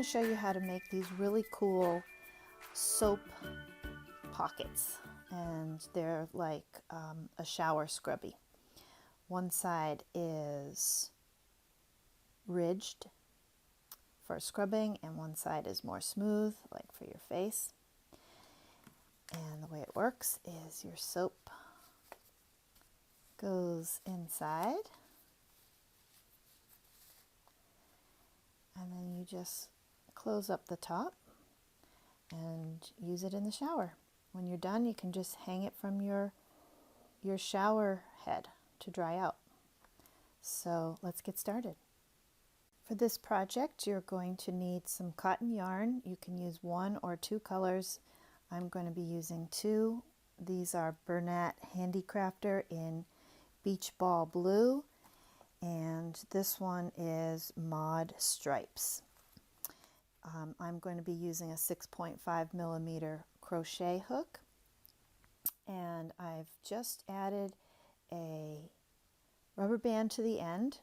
going to show you how to make these really cool soap pockets, and they're like a shower scrubby. One side is ridged for scrubbing and one side is more smooth, like for your face. And the way it works is your soap goes inside and then you just close up the top and use it in the shower. When you're done, you can just hang it from your shower head to dry out. So let's get started. For this project, you're going to need some cotton yarn. You can use 1 or 2 colors. I'm going to be using 2. These are Granite Handicrafter in Beach Ball Blue, and this one is Mod Stripes. I'm going to be using a 6.5 millimeter crochet hook, and I've just added a rubber band to the end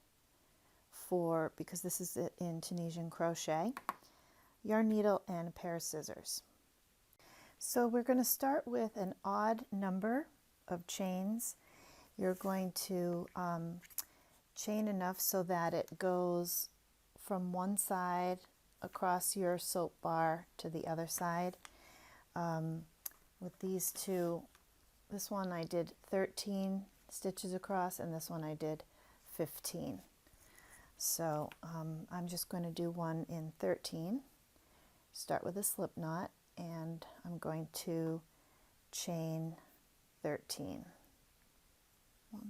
because this is in Tunisian Crochet, yarn needle, and a pair of scissors. So we're going to start with an odd number of chains. You're going to chain enough so that it goes from one side across your soap bar to the other side. With these two, this one I did 13 stitches across and this one I did 15. So I'm just going to do one in 13. Start with a slip knot and I'm going to chain 13. 1, 2.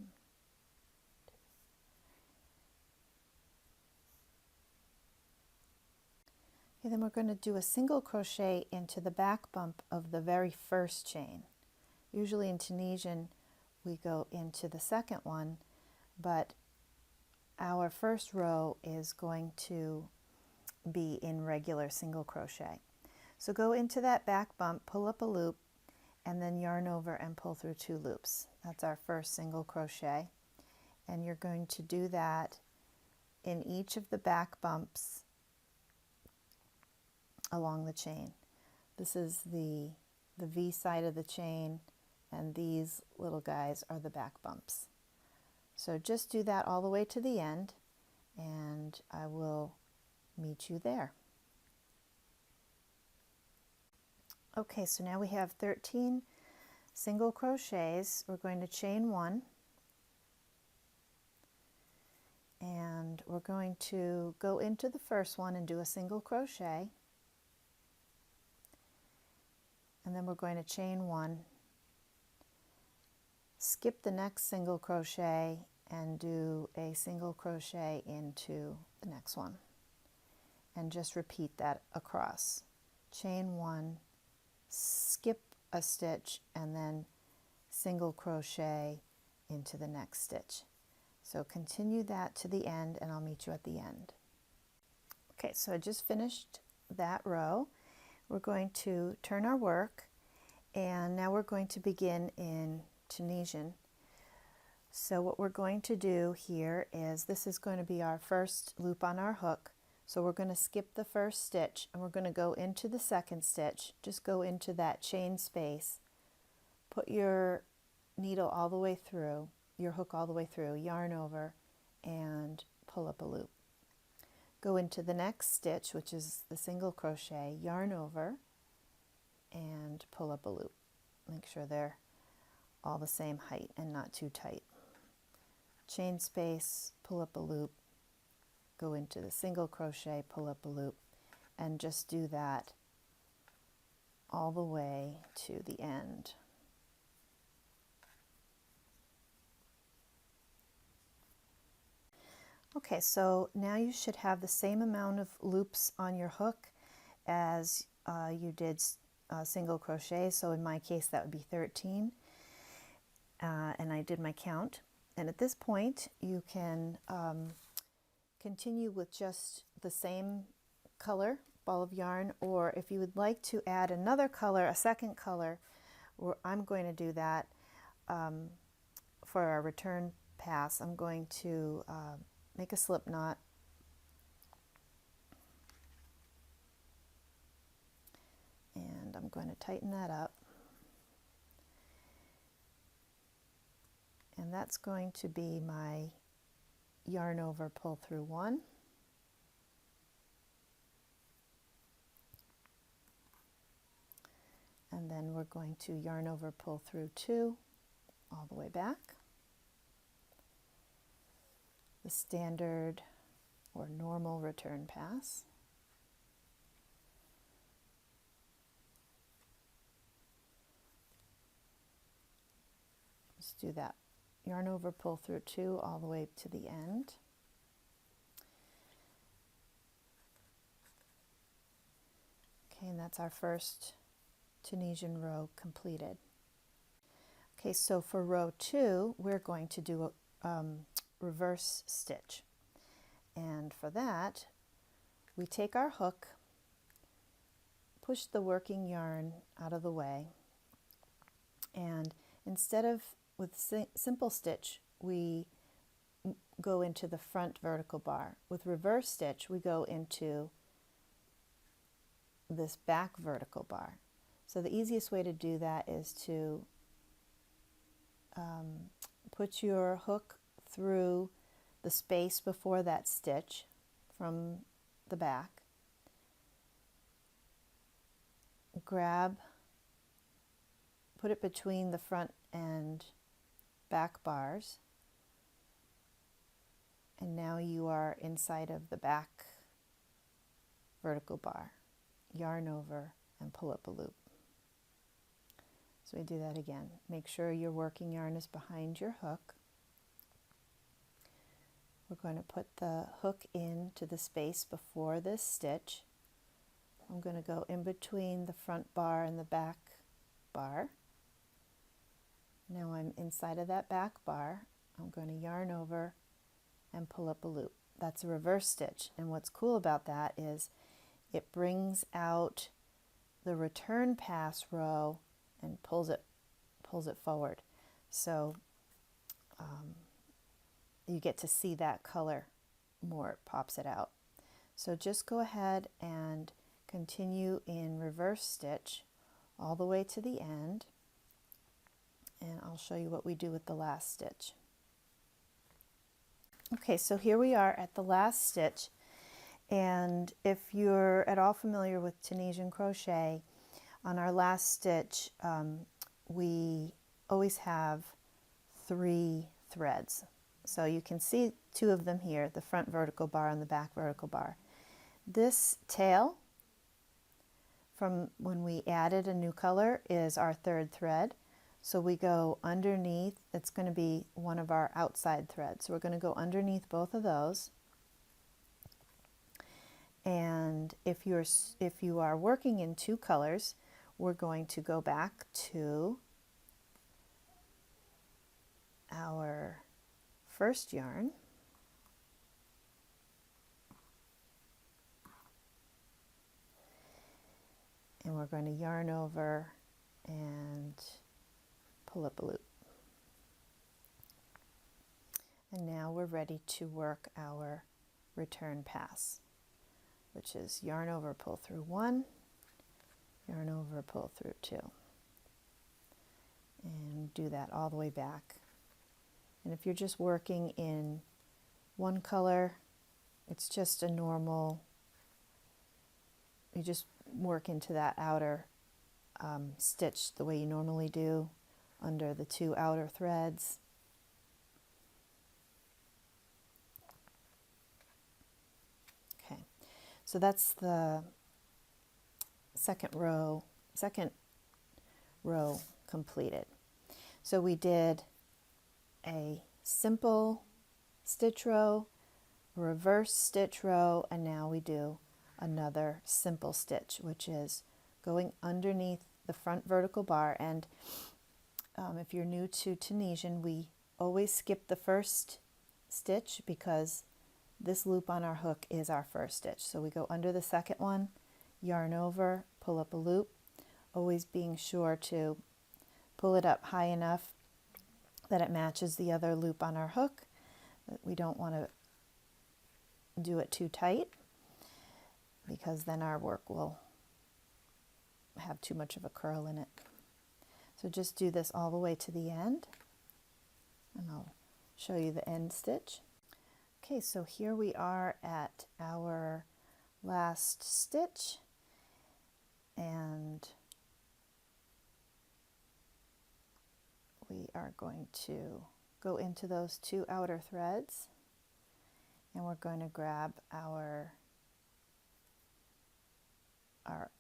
Okay, then we're going to do a single crochet into the back bump of the very first chain. Usually in Tunisian we go into the second one, but our first row is going to be in regular single crochet. So go into that back bump, pull up a loop, and then yarn over and pull through 2 loops. That's our first single crochet. And you're going to do that in each of the back bumps along the chain. This is the V side of the chain, and these little guys are the back bumps. So just do that all the way to the end, and I will meet you there. Okay, so now we have 13 single crochets. We're going to chain 1, and we're going to go into the first one and do a single crochet, and then we're going to chain 1, skip the next single crochet and do a single crochet into the next one, and just repeat that across. Chain 1, skip a stitch, and then single crochet into the next stitch. So continue that to the end and I'll meet you at the end. Okay, so I just finished that row. We're going to turn our work, and now we're going to begin in Tunisian. So what we're going to do here is, this is going to be our first loop on our hook. So we're going to skip the first stitch and we're going to go into the second stitch. Just go into that chain space, put your needle all the way through, your hook all the way through, yarn over, and pull up a loop. Go into the next stitch, which is the single crochet, yarn over, and pull up a loop. Make sure they're all the same height and not too tight. Chain space, pull up a loop, go into the single crochet, pull up a loop, and just do that all the way to the end. Okay, so now you should have the same amount of loops on your hook as you did single crochet. So in my case that would be 13, and I did my count. And at this point you can continue with just the same color ball of yarn, or if you would like to add another color, a second color, I'm going to do that for our return pass. I'm going to make a slip knot, I'm going to tighten that up. And that's going to be my yarn over, pull through 1. And then we're going to yarn over, pull through 2 all the way back. The standard or normal return pass. Let's do that. Yarn over, pull through 2 all the way to the end. Okay, and that's our first Tunisian row completed. Okay, so for row 2, we're going to do a reverse stitch. And for that, we take our hook, push the working yarn out of the way, and instead of with simple stitch, we go into the front vertical bar. With reverse stitch, we go into this back vertical bar. So the easiest way to do that is to put your hook through the space before that stitch from the back, put it between the front and back bars, and now you are inside of the back vertical bar. Yarn over and pull up a loop. So we do that again. Make sure your working yarn is behind your hook. We're going to put the hook into the space before this stitch. I'm going to go in between the front bar and the back bar. Now I'm inside of that back bar. I'm going to yarn over and pull up a loop. That's a reverse stitch, and what's cool about that is it brings out the return pass row and pulls it forward. So you get to see that color more, it pops it out. So just go ahead and continue in reverse stitch all the way to the end, and I'll show you what we do with the last stitch. Okay, so here we are at the last stitch, and if you're at all familiar with Tunisian crochet, on our last stitch we always have 3 threads. So you can see 2 of them here, the front vertical bar and the back vertical bar. This tail, from when we added a new color, is our 3rd thread. So we go underneath, it's going to be one of our outside threads. So we're going to go underneath both of those. And if you are working in 2 colors, we're going to go back to our first yarn. And we're going to yarn over and pull up a loop. And now we're ready to work our return pass, which is yarn over, pull through 1, yarn over, pull through 2. And do that all the way back. And if you're just working in one color, it's just a normal, you just work into that outer stitch the way you normally do under the 2 outer threads. Okay, so that's the second row completed. So we did a simple stitch row, reverse stitch row, and now we do another simple stitch, which is going underneath the front vertical bar. And if you're new to Tunisian, we always skip the first stitch because this loop on our hook is our first stitch. So we go under the second one, yarn over, pull up a loop, always being sure to pull it up high enough that it matches the other loop on our hook. We don't want to do it too tight because then our work will have too much of a curl in it. So just do this all the way to the end, and I'll show you the end stitch. Okay, so here we are at our last stitch, and we are going to go into those 2 outer threads, and we're going to grab our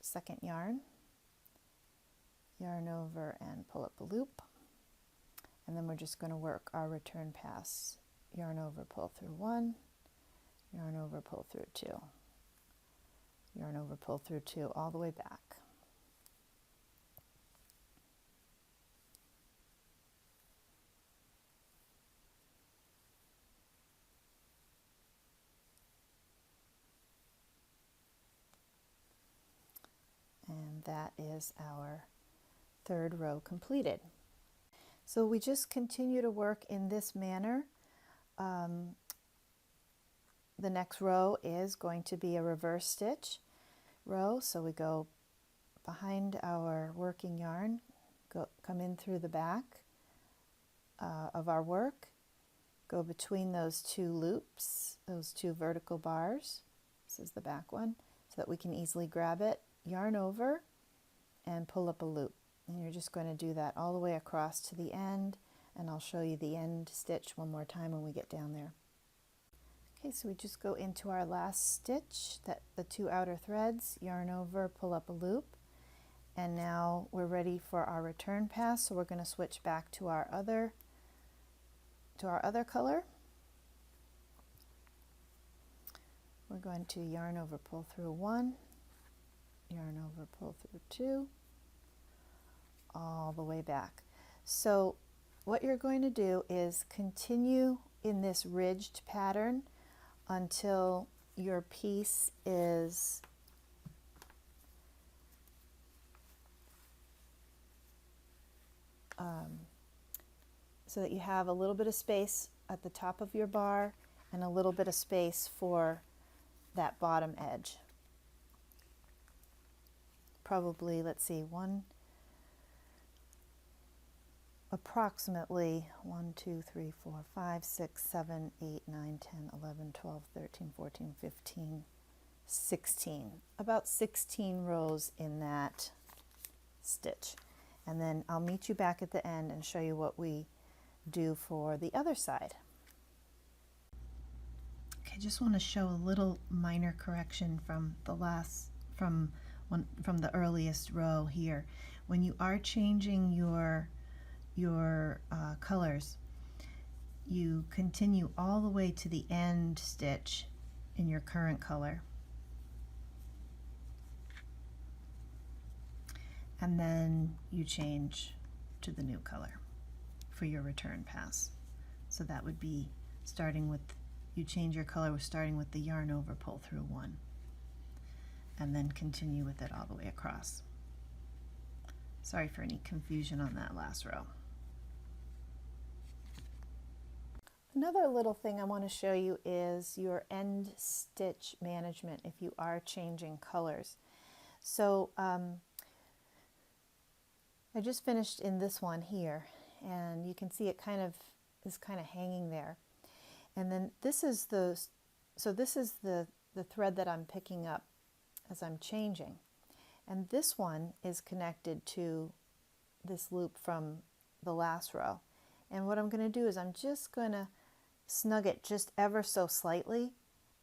second yarn over and pull up a loop, and then we're just going to work our return pass. Yarn over, pull through 1, yarn over, pull through 2, yarn over, pull through 2, all the way back. And that is our 3rd row completed. So we just continue to work in this manner. The next row is going to be a reverse stitch row. So we go behind our working yarn, come in through the back of our work, go between those 2 loops, those 2 vertical bars. This is the back one, so that we can easily grab it, yarn over, and pull up a loop. And you're just going to do that all the way across to the end, and I'll show you the end stitch one more time when we get down there. Okay, so we just go into our last stitch, the 2 outer threads, yarn over, pull up a loop, and now we're ready for our return pass. So we're going to switch back to our other color. We're going to yarn over, pull through 1, yarn over, pull through 2, all the way back. So what you're going to do is continue in this ridged pattern until your piece is so that you have a little bit of space at the top of your bar and a little bit of space for that bottom edge. Probably, let's see, approximately 1, 2, 3, 4, 5, 6, 7, 8, 9, 10, 11, 12, 13, 14, 15, 16. About 16 rows in that stitch. And then I'll meet you back at the end and show you what we do for the other side. Okay, just want to show a little minor correction from the earliest row here. When you are changing your colors, you continue all the way to the end stitch in your current color, and then you change to the new color for your return pass. So that would be starting with, you change your color with starting with the yarn over, pull through 1, and then continue with it all the way across. Sorry for any confusion on that last row. Another little thing I want to show you is your end stitch management if you are changing colors. So I just finished in this one here, and you can see it is kind of hanging there. And then this is the thread that I'm picking up as I'm changing. And this one is connected to this loop from the last row. And what I'm going to do is I'm just going to snug it just ever so slightly,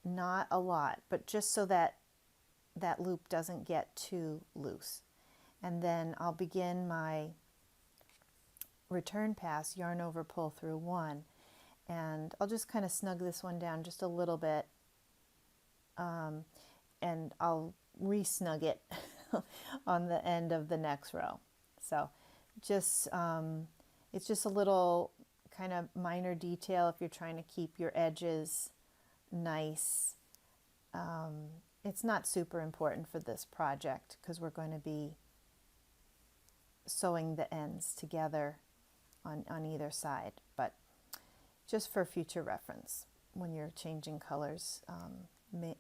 not a lot, but just so that that loop doesn't get too loose. And then I'll begin my return pass, yarn over, pull through 1, and I'll just kind of snug this one down just a little bit, and I'll re-snug it on the end of the next row. So just it's just a little kind of minor detail if you're trying to keep your edges nice. It's not super important for this project because we're going to be sewing the ends together on either side, but just for future reference when you're changing colors,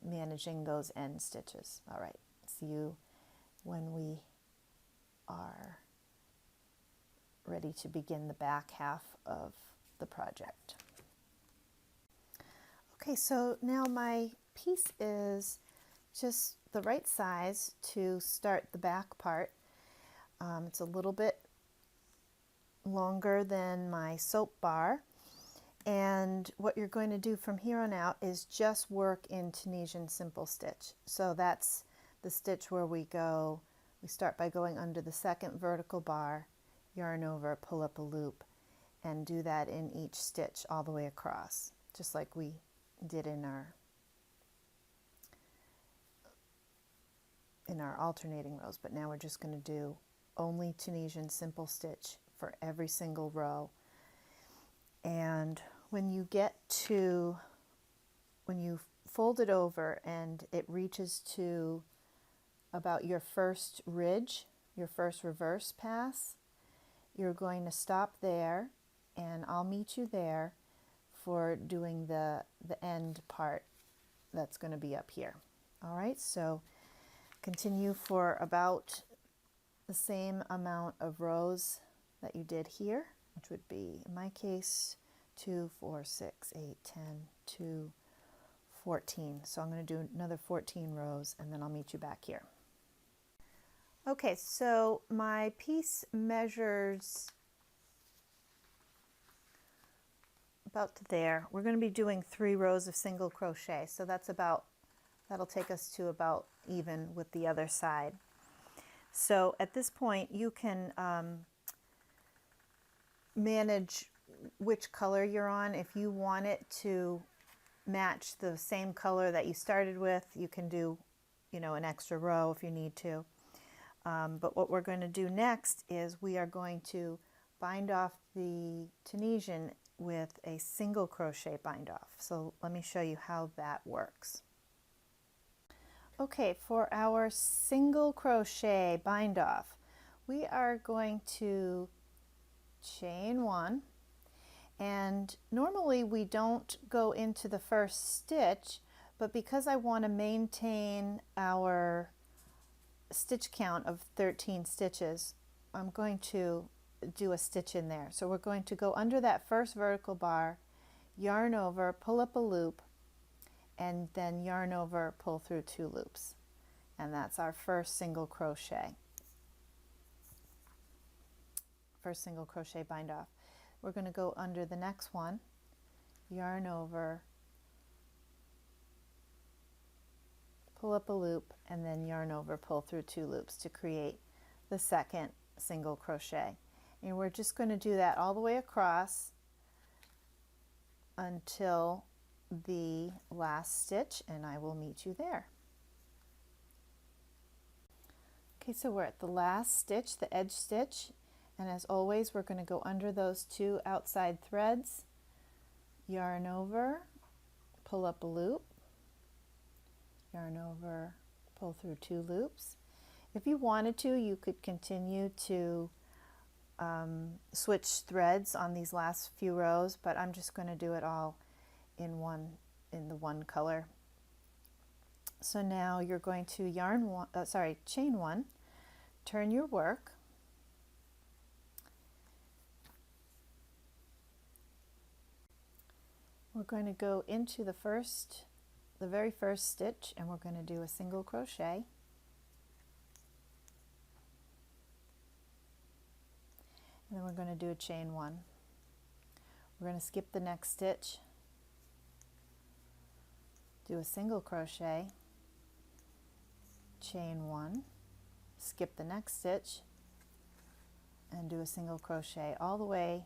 managing those end stitches. All right, see you when we are ready to begin the back half of the project. Okay, so now my piece is just the right size to start the back part. It's a little bit longer than my soap bar, and what you're going to do from here on out is just work in Tunisian simple stitch. So that's the stitch where we start by going under the second vertical bar, yarn over, pull up a loop, and do that in each stitch all the way across, just like we did in our alternating rows. But now we're just going to do only Tunisian simple stitch for every single row. And when you fold it over and it reaches to about your first ridge, your first reverse pass, you're going to stop there, and I'll meet you there for doing the end part that's going to be up here. All right, so continue for about the same amount of rows that you did here, which would be, in my case, 2, 4, 6, 8, 10, 2, 14. So I'm going to do another 14 rows, and then I'll meet you back here. Okay, so my piece measures about to there. We're going to be doing 3 rows of single crochet, so that'll take us to about even with the other side. So at this point you can manage which color you're on. If you want it to match the same color that you started with, you can do, an extra row if you need to. But what we're going to do next is we are going to bind off the Tunisian with a single crochet bind off. So let me show you how that works. Okay, for our single crochet bind off, we are going to chain 1, and normally we don't go into the first stitch, but because I want to maintain our stitch count of 13 stitches, I'm going to do a stitch in there. So we're going to go under that first vertical bar, yarn over, pull up a loop, and then yarn over, pull through 2 loops. And that's our first single crochet. First single crochet bind off. We're going to go under the next one, yarn over, pull up a loop, and then yarn over, pull through 2 loops to create the second single crochet. And we're just going to do that all the way across until the last stitch, and I will meet you there. Okay, so we're at the last stitch, the edge stitch, and as always we're going to go under those 2 outside threads, yarn over, pull up a loop, yarn over, pull through 2 loops. If you wanted to, you could continue to switch threads on these last few rows, but I'm just going to do it all in the one color. So now you're going to chain 1, turn your work, we're going to go into the very first stitch, and we're going to do a single crochet, and then we're going to do a chain 1. We're going to skip the next stitch, do a single crochet, chain 1, skip the next stitch, and do a single crochet all the way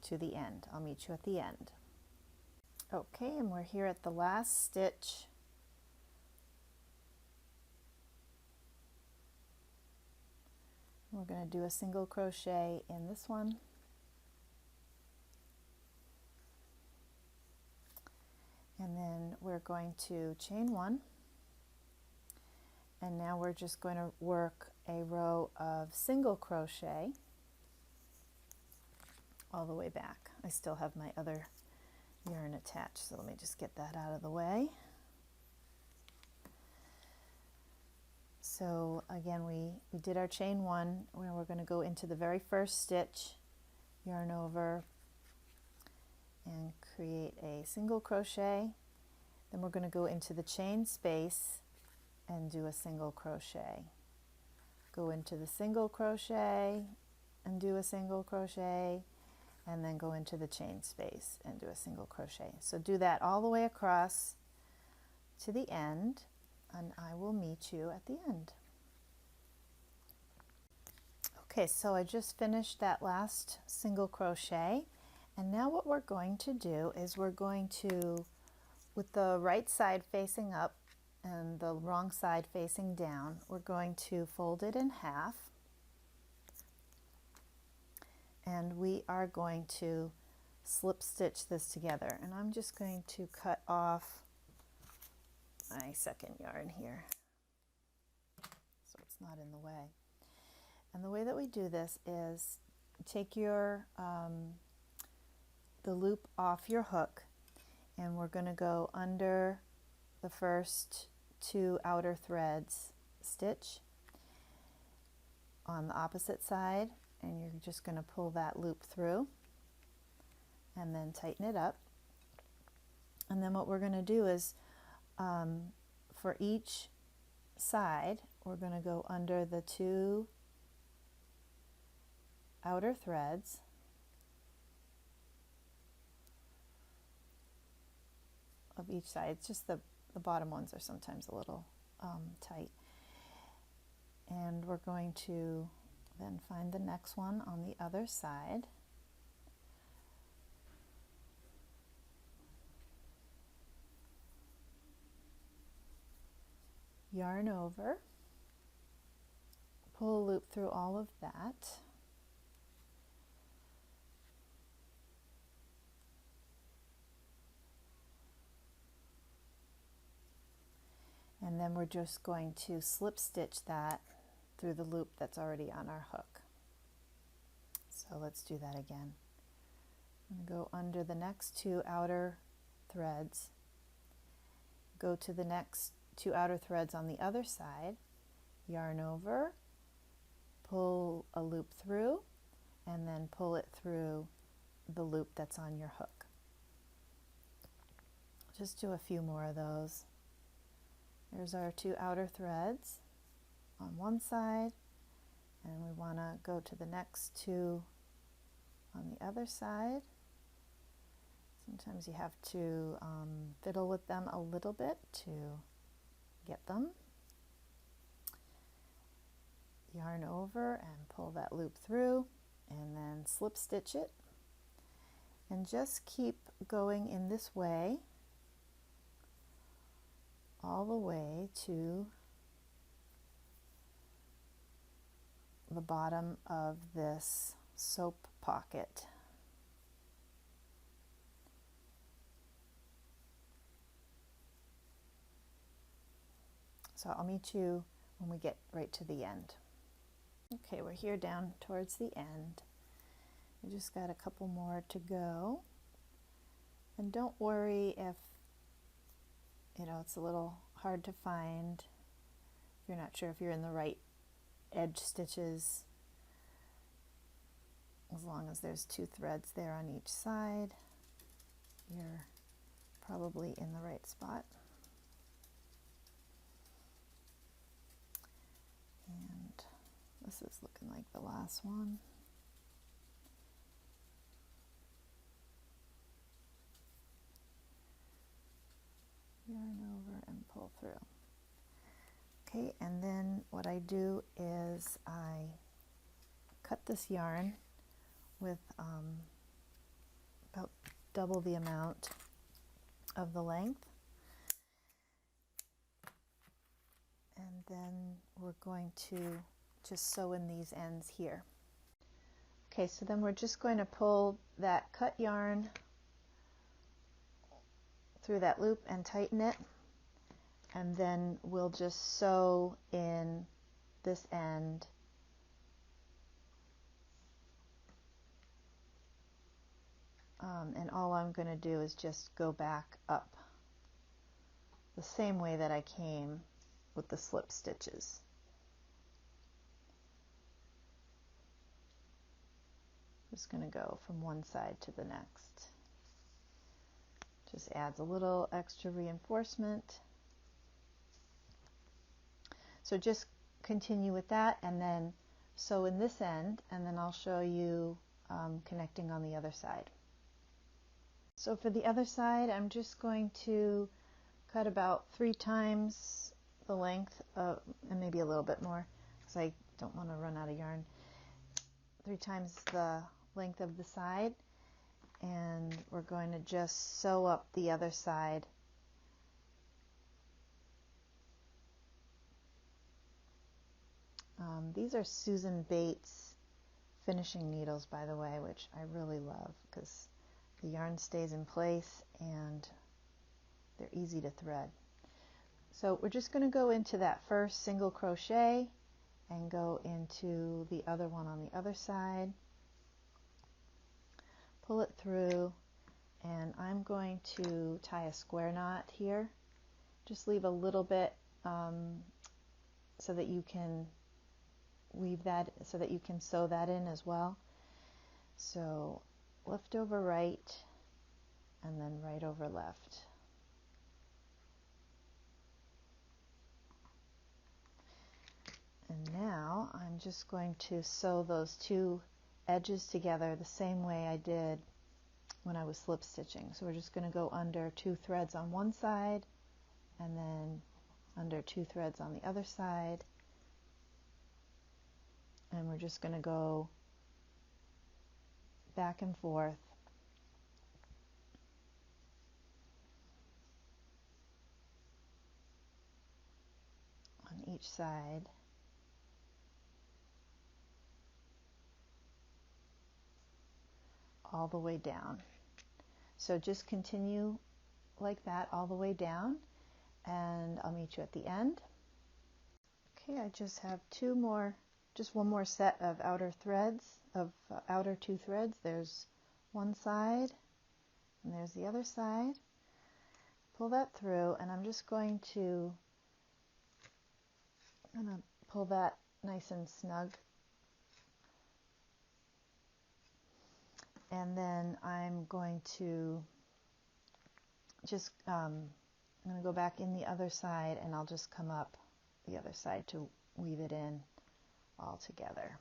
to the end. I'll meet you at the end. Okay, and we're here at the last stitch. We're going to do a single crochet in this one, and then we're going to chain 1, and now we're just going to work a row of single crochet all the way back. I still have my other yarn attached, so let me just get that out of the way. So again, we did our chain one, where we're going to go into the very first stitch, yarn over, and create a single crochet. Then we're going to go into the chain space and do a single crochet. Go into the single crochet and do a single crochet, and then go into the chain space and do a single crochet. So do that all the way across to the end, and I will meet you at the end. Okay, so I just finished that last single crochet, and now what we're going to do is we're going to, with the right side facing up and the wrong side facing down, we're going to fold it in half, and we are going to slip stitch this together. And I'm just going to cut off my second yarn here so it's not in the way. And the way that we do this is take your the loop off your hook, and we're going to go under the first 2 outer threads, stitch on the opposite side, and you're just going to pull that loop through and then tighten it up. And then what we're going to do is for each side, we're going to go under the 2 outer threads, of each side. It's just the bottom ones are sometimes a little tight. And we're going to then find the next one on the other side. Yarn over, pull a loop through all of that. And then we're just going to slip stitch that through the loop that's already on our hook. So let's do that again. I'm going to go under the next 2 outer threads, go to the next 2 outer threads on the other side, yarn over, pull a loop through, and then pull it through the loop that's on your hook. Just do a few more of those. There's our 2 outer threads on one side, and we want to go to the next 2 on the other side. Sometimes you have to fiddle with them a little bit to get them. Yarn over and pull that loop through, and then slip stitch it, and just keep going in this way all the way to the bottom of this soap pocket. So I'll meet you when we get right to the end. Okay, we're here down towards the end. We just got a couple more to go. And don't worry if it's a little hard to find, if you're not sure if you're in the right edge stitches. As long as there's 2 threads there on each side, you're probably in the right spot. And this is looking like the last one. Yarn over and pull through. Okay, and then what I do is I cut this yarn with about double the amount of the length, and then we're going to just sew in these ends here. Okay, so then we're just going to pull that cut yarn through that loop and tighten it, and then we'll just sew in this end and all I'm going to do is just go back up the same way that I came with the slip stitches. Just going to go from one side to the next. Just adds a little extra reinforcement. So just continue with that and then sew in this end, and then I'll show you connecting on the other side. So for the other side, I'm just going to cut about 3 times the length of, and maybe a little bit more because I don't want to run out of yarn. 3 times the length of the side, and we're going to just sew up the other side. These are Susan Bates finishing needles, by the way, which I really love because the yarn stays in place and they're easy to thread. So we're just going to go into that first single crochet and go into the other one on the other side, pull it through, and I'm going to tie a square knot here. Just leave a little bit so that you can weave that, so that you can sew that in as well. So left over right and then right over left. And now I'm just going to sew those 2 edges together the same way I did when I was slip stitching. So we're just going to go under 2 threads on one side and then under 2 threads on the other side. And we're just going to go back and forth on each side. All the way down. So just continue like that all the way down, and I'll meet you at the end. Okay, I just have just one more set of outer threads, outer 2 threads. There's one side and there's the other side. Pull that through, and I'm just going to pull that nice and snug. And then I'm going to just, I'm going to go back in the other side, and I'll just come up the other side to weave it in all together.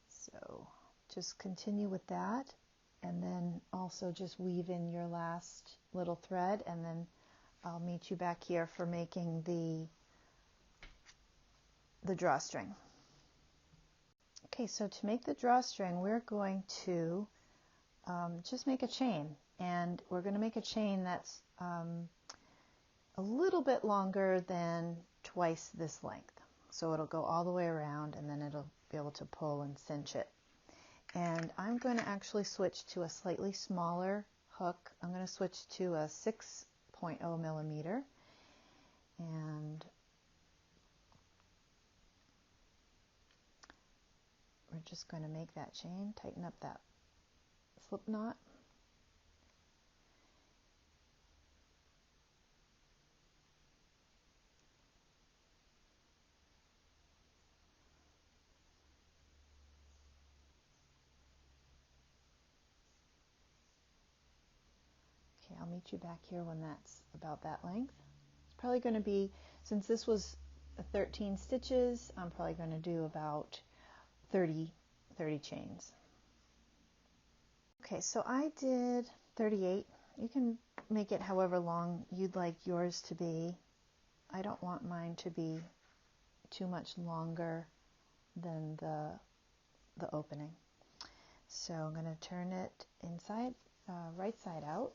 So just continue with that, and then also just weave in your last little thread, and then I'll meet you back here for making the drawstring. Okay, so to make the drawstring, we're going to just make a chain, and we're going to make a chain that's a little bit longer than twice this length. So it'll go all the way around, and then it'll be able to pull and cinch it. And I'm going to actually switch to a slightly smaller hook. I'm going to switch to a 6.0 millimeter, and we're just going to make that chain, tighten up that slip knot. Okay, I'll meet you back here when that's about that length. It's probably going to be, since this was 13 stitches, I'm probably going to do about 30 chains. Okay, so I did 38. You can make it however long you'd like yours to be. I don't want mine to be too much longer than the opening. So I'm going to turn it inside, right side out,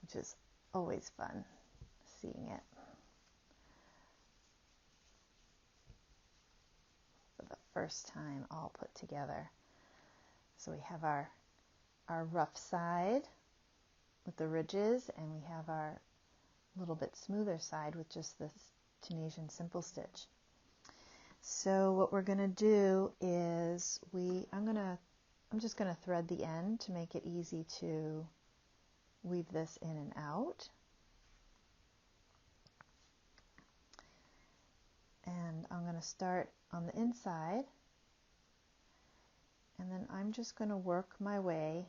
which is always fun seeing it. First time all put together. So we have our rough side with the ridges, and we have our little bit smoother side with just this Tunisian simple stitch. So what we're going to do is I'm just going to thread the end to make it easy to weave this in and out. And I'm going to start on the inside, and then I'm just going to work my way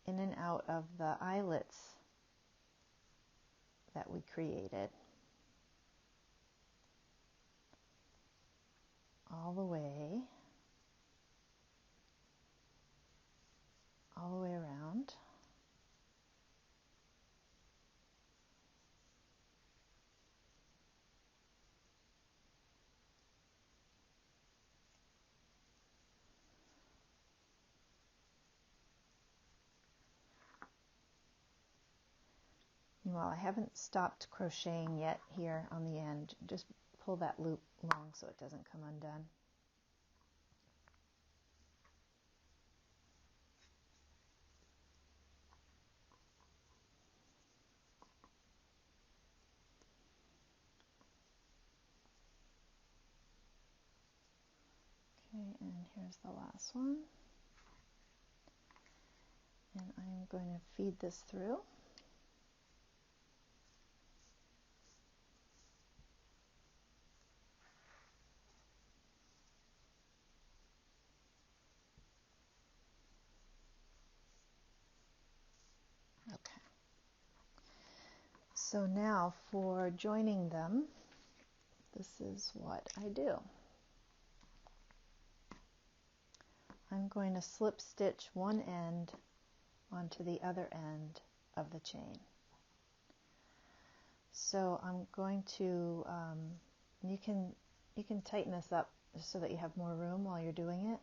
in and out of the eyelets that we created all the way around. Meanwhile, I haven't stopped crocheting yet here on the end. Just pull that loop long so it doesn't come undone. Okay, and here's the last one. And I'm going to feed this through. Okay. So now for joining them, this is what I do. I'm going to slip stitch one end onto the other end of the chain. So I'm going to, you can tighten this up so that you have more room while you're doing it.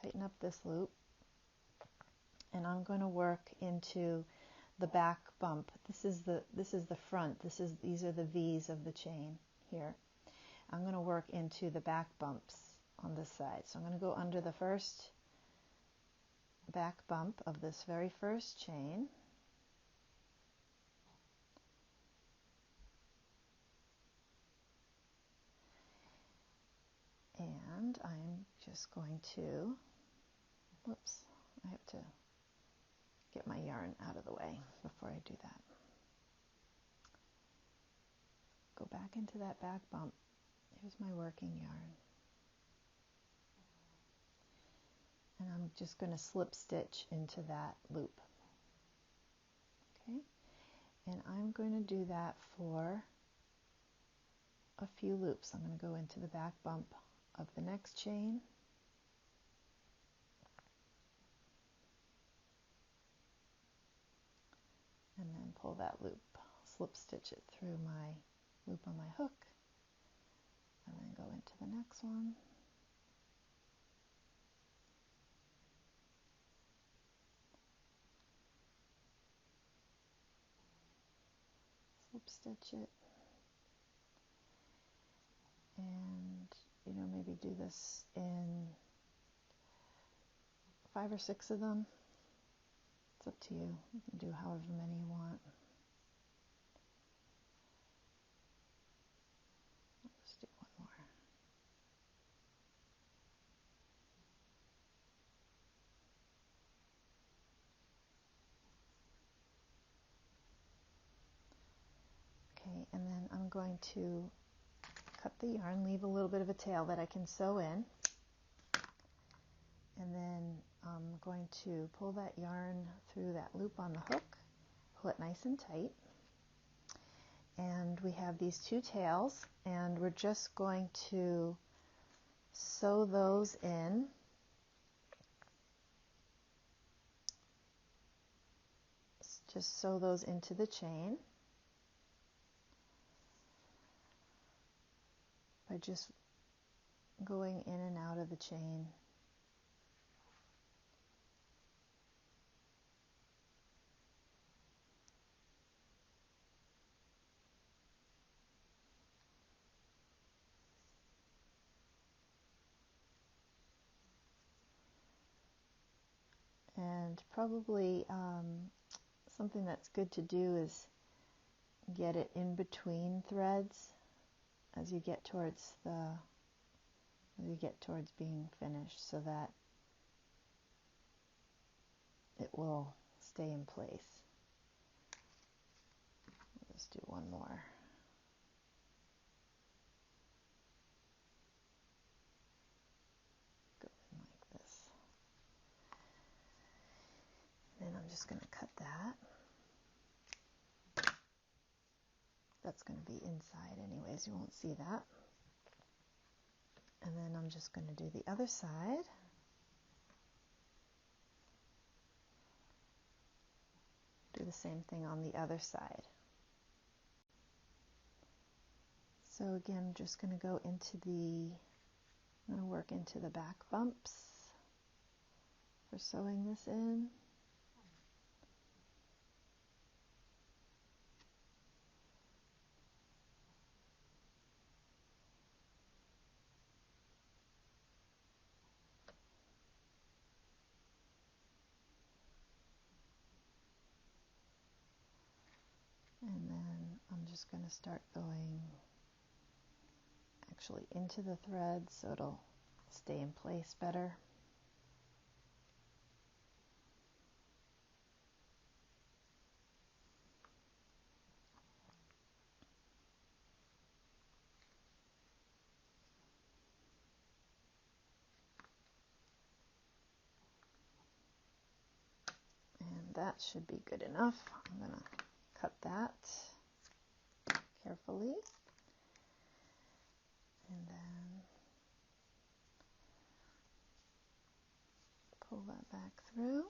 Tighten up this loop, and I'm going to work into the back bump. This is the front. These are the V's of the chain here. I'm going to work into the back bumps on this side. So I'm going to go under the first back bump of this very first chain. And I'm just going to, whoops, I have to get my yarn out of the way before I do that. Go back into that back bump. Here's my working yarn. And I'm just going to slip stitch into that loop. Okay? And I'm going to do that for a few loops. I'm going to go into the back bump of the next chain. And then pull that loop, slip stitch it through my loop on my hook, and then go into the next one. Slip stitch it, and maybe do this in 5 or 6 of them. It's up to you. You can do however many you want. Let's do one more. Okay, and then I'm going to cut the yarn, leave a little bit of a tail that I can sew in, and then I'm going to pull that yarn through that loop on the hook, pull it nice and tight, and we have these 2 tails, and we're just going to sew those in. Just sew those into the chain by just going in and out of the chain. And probably something that's good to do is get it in between threads as you get towards being finished, so that it will stay in place. Let's do one more. just going to cut that. That's going to be inside anyways, you won't see that. And then I'm just going to do the other side. Do the same thing on the other side. So again, I'm just going to go into I'm going to work into the back bumps for sewing this in. And then I'm just going to start going actually into the thread so it'll stay in place better. And that should be good enough. I'm going to cut that carefully. And then pull that back through.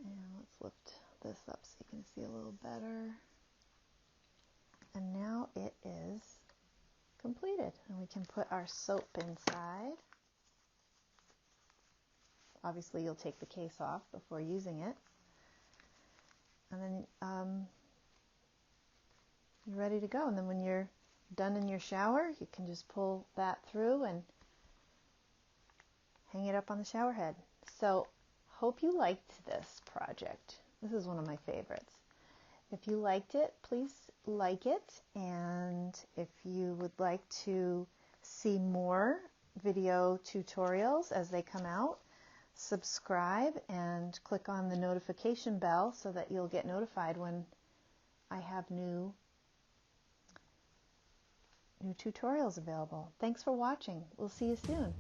And let's lift this up so you can see a little better. And now it is completed. And we can put our soap inside. Obviously you'll take the case off before using it. And then you're ready to go. And then when you're done in your shower, you can just pull that through and hang it up on the shower head. So hope you liked this project. This is one of my favorites. If you liked it, please like it. And if you would like to see more video tutorials as they come out, subscribe and click on the notification bell so that you'll get notified when I have new tutorials available. Thanks for watching. We'll see you soon.